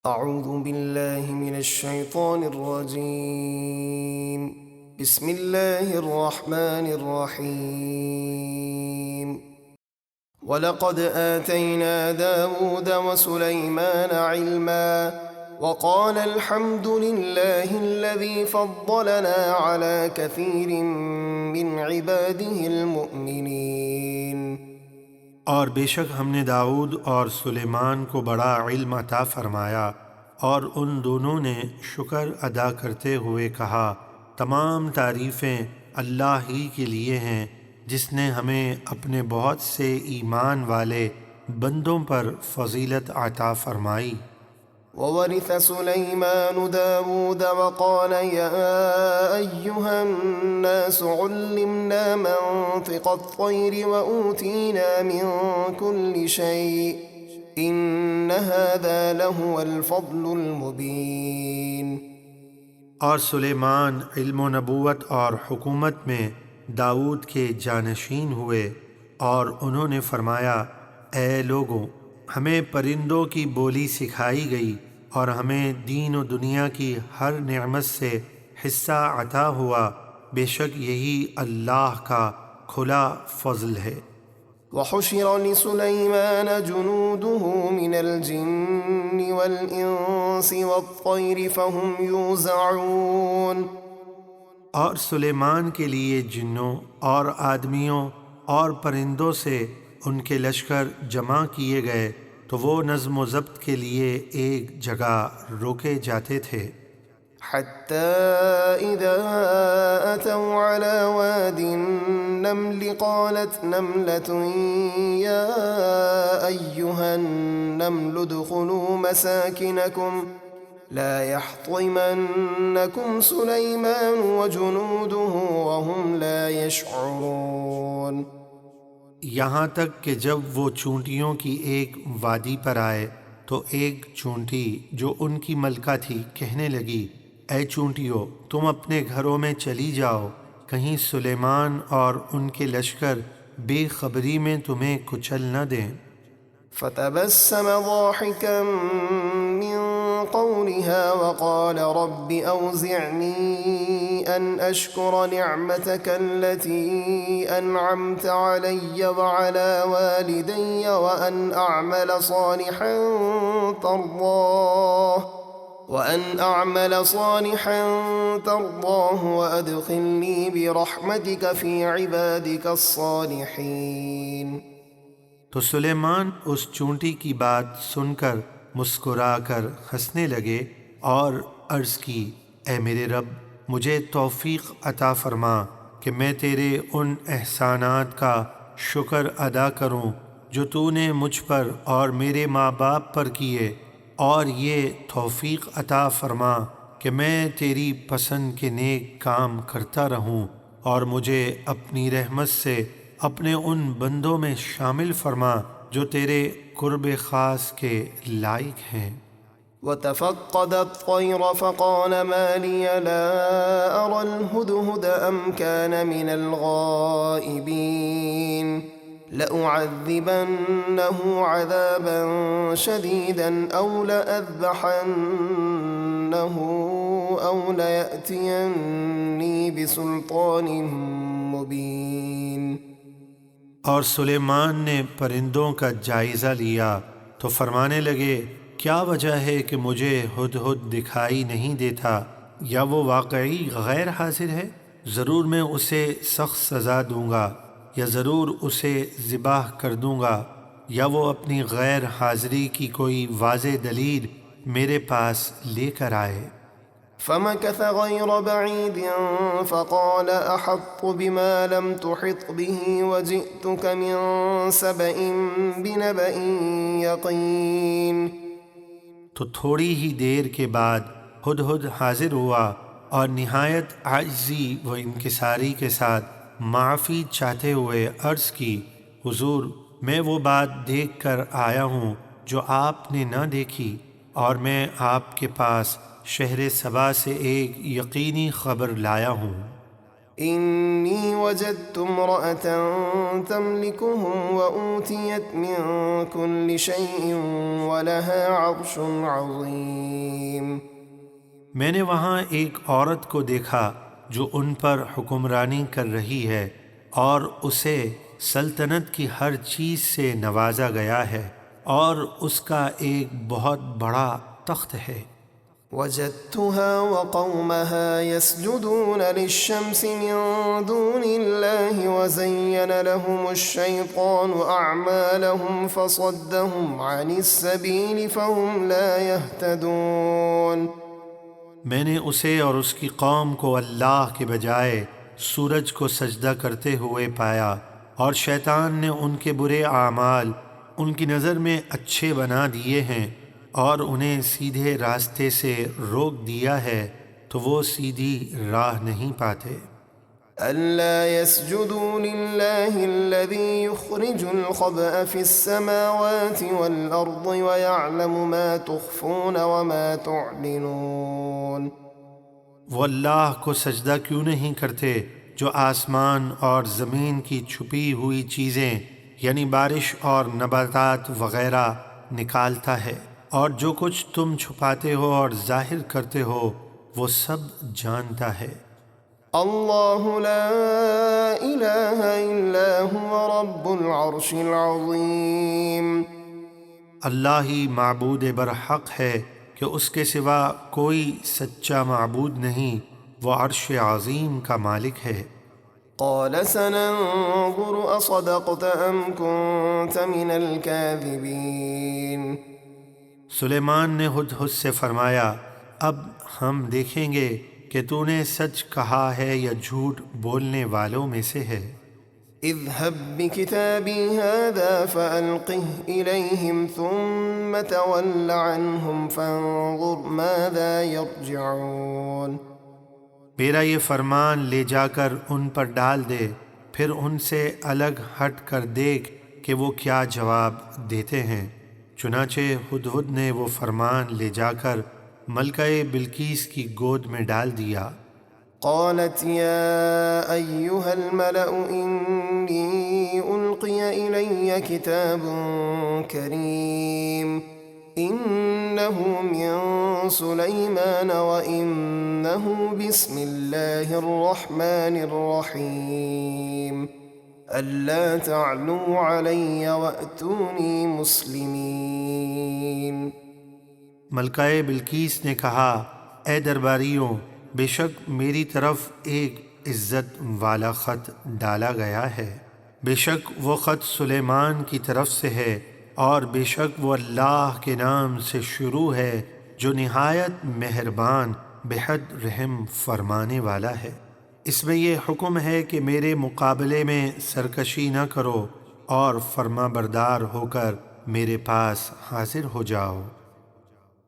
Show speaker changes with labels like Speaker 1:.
Speaker 1: أعوذ بالله من الشيطان الرجيم. بسم الله الرحمن الرحيم. ولقد آتينا داود وسليمان علما وقال الحمد لله الذي فضلنا على كثير من عباده المؤمنين.
Speaker 2: اور بے شک ہم نے داؤد اور سلیمان کو بڑا علم عطا فرمایا، اور ان دونوں نے شکر ادا کرتے ہوئے کہا، تمام تعریفیں اللہ ہی کے لیے ہیں جس نے ہمیں اپنے بہت سے ایمان والے بندوں پر فضیلت عطا فرمائی۔
Speaker 1: وورث سليمان داود وقال يا أيها الناس علمنا منطق الطير وأوتينا من كل شيء إن هذا لهو الفضل المبين۔
Speaker 2: اور سلیمان علم و نبوت اور حکومت میں داؤد کے جانشین ہوئے، اور انہوں نے فرمایا، اے لوگوں، ہمیں پرندوں کی بولی سکھائی گئی اور ہمیں دین و دنیا کی ہر نعمت سے حصہ عطا ہوا، بے شک یہی اللہ کا کھلا فضل ہے۔
Speaker 1: وحشر لسليمان جنوده من الجن والإنس والطير فهم يوزعون۔
Speaker 2: اور سلیمان کے لیے جنوں اور آدمیوں اور پرندوں سے ان کے لشکر جمع کیے گئے تو وہ نظم و ضبط کے لیے ایک جگہ روکے جاتے تھے۔
Speaker 1: حتى إذا أتوا على واد النمل قالت نملة يا أيها النمل ادخلوا مساكنكم لا يحطمنكم سليمان وجنوده وهم لا يشعرون۔
Speaker 2: یہاں تک کہ جب وہ چونٹیوں کی ایک وادی پر آئے تو ایک چونٹی جو ان کی ملکہ تھی کہنے لگی، اے چونٹیوں، تم اپنے گھروں میں چلی جاؤ، کہیں سلیمان اور ان کے لشکر بے خبری میں تمہیں کچل نہ دیں۔
Speaker 1: فتبسم ضاحكا من قولها وقال رب أوزعني أن أشكر نعمتك التي أنعمت علي وعلى والدي وأن أعمل صالحا ترضاه وأدخلني برحمتك في عبادك الصالحين۔
Speaker 2: تو سلیمان اس چونٹی کی بات سن کر مسکرا کر ہنسنے لگے اور عرض کی، اے میرے رب، مجھے توفیق عطا فرما کہ میں تیرے ان احسانات کا شکر ادا کروں جو تو نے مجھ پر اور میرے ماں باپ پر کیے، اور یہ توفیق عطا فرما کہ میں تیری پسند کے نیک کام کرتا رہوں، اور مجھے اپنی رحمت سے اپنے ان بندوں میں شامل فرما جو تیرے قرب خاص کے لائق ہیں۔
Speaker 1: وتفقد الطير فقال ما لي لا أرى الهدهد أم كان من الغائبين لأعذبنه عذابا شديدا أو لأذبحنه أو ليأتيني بسلطان مبين۔
Speaker 2: اور سلیمان نے پرندوں کا جائزہ لیا تو فرمانے لگے، کیا وجہ ہے کہ مجھے ہدہد دکھائی نہیں دیتا؟ یا وہ واقعی غیر حاضر ہے؟ ضرور میں اسے سخت سزا دوں گا، یا ضرور اسے ذبح کر دوں گا، یا وہ اپنی غیر حاضری کی کوئی واضح دلیل میرے پاس لے کر آئے۔
Speaker 1: فمكث غير بعيد فقال أحط بما لم تحط به وجئتك من سبأ بنبأ يقين۔
Speaker 2: تو تھوڑی ہی دیر کے بعد ہدہد حاضر ہوا اور نہایت عاجزی و انکساری کے ساتھ معافی چاہتے ہوئے عرض کی، حضور، میں وہ بات دیکھ کر آیا ہوں جو آپ نے نہ دیکھی، اور میں آپ کے پاس شہر سبا سے ایک یقینی خبر لایا ہوں۔
Speaker 1: إني وجدت امرأة تملكهم وأوتيت من كل شيء ولها عرش عظيم.
Speaker 2: میں نے وہاں ایک عورت کو دیکھا جو ان پر حکمرانی کر رہی ہے اور اسے سلطنت کی ہر چیز سے نوازا گیا ہے اور اس کا ایک بہت بڑا تخت ہے.
Speaker 1: وجدتها وقومها يسجدون للشمس من دون الله وزين لهم الشيطان أعمالهم فصدهم عن السبيل فهم لا يهتدون.
Speaker 2: میں نے اسے اور اس کی قوم کو اللہ کے بجائے سورج کو سجدہ کرتے ہوئے پایا اور شیطان نے ان کے برے اعمال ان کی نظر میں اچھے بنا دیے ہیں اور انہیں سیدھے راستے سے روک دیا ہے تو وہ سیدھی راہ نہیں پاتے.
Speaker 1: ألا يسجدوا لله الذي يخرج الخبأ في السماوات والأرض ويعلم ما تخفون وما تعلنون.
Speaker 2: وہ اللہ کو سجدہ کیوں نہیں کرتے جو آسمان اور زمین کی چھپی ہوئی چیزیں یعنی بارش اور نباتات وغیرہ نکالتا ہے اور جو کچھ تم چھپاتے ہو اور ظاہر کرتے ہو وہ سب جانتا ہے.
Speaker 1: اللہ لا الہ الا هو رب العرش العظیم.
Speaker 2: اللہ ہی معبود برحق ہے کہ اس کے سوا کوئی سچا معبود نہیں، وہ عرش عظیم کا مالک ہے.
Speaker 1: قال سننظر اصدقت ام كنت من الكاذبین.
Speaker 2: سلیمان نے ہدہد سے فرمایا اب ہم دیکھیں گے کہ تو نے سچ کہا ہے یا جھوٹ بولنے والوں میں سے ہے.
Speaker 1: اذهب بكتابي هذا فألقه إليهم ثم تول عنهم فانظر ماذا يرجعون.
Speaker 2: میرا یہ فرمان لے جا کر ان پر ڈال دے، پھر ان سے الگ ہٹ کر دیکھ کہ وہ کیا جواب دیتے ہیں. چنانچہ ہدہد نے وہ فرمان لے جا کر ملکہ بلقیس کی گود میں ڈال دیا.
Speaker 1: قالت يا أيها الملأ إني ألقي إلي كتاب كريم إنه من سليمان وإنه بسم الله الرحمن الرحيم ألا تعلوا علي وأتوني مسلمين.
Speaker 2: ملکہ بلقیس نے کہا اے درباریوں، بے شک میری طرف ایک عزت والا خط ڈالا گیا ہے، بے شک وہ خط سلیمان کی طرف سے ہے اور بے شک وہ اللہ کے نام سے شروع ہے جو نہایت مہربان بحد رحم فرمانے والا ہے. اس میں یہ حکم ہے کہ میرے مقابلے میں سرکشی نہ کرو اور فرما بردار ہو کر میرے پاس حاضر ہو جاؤ.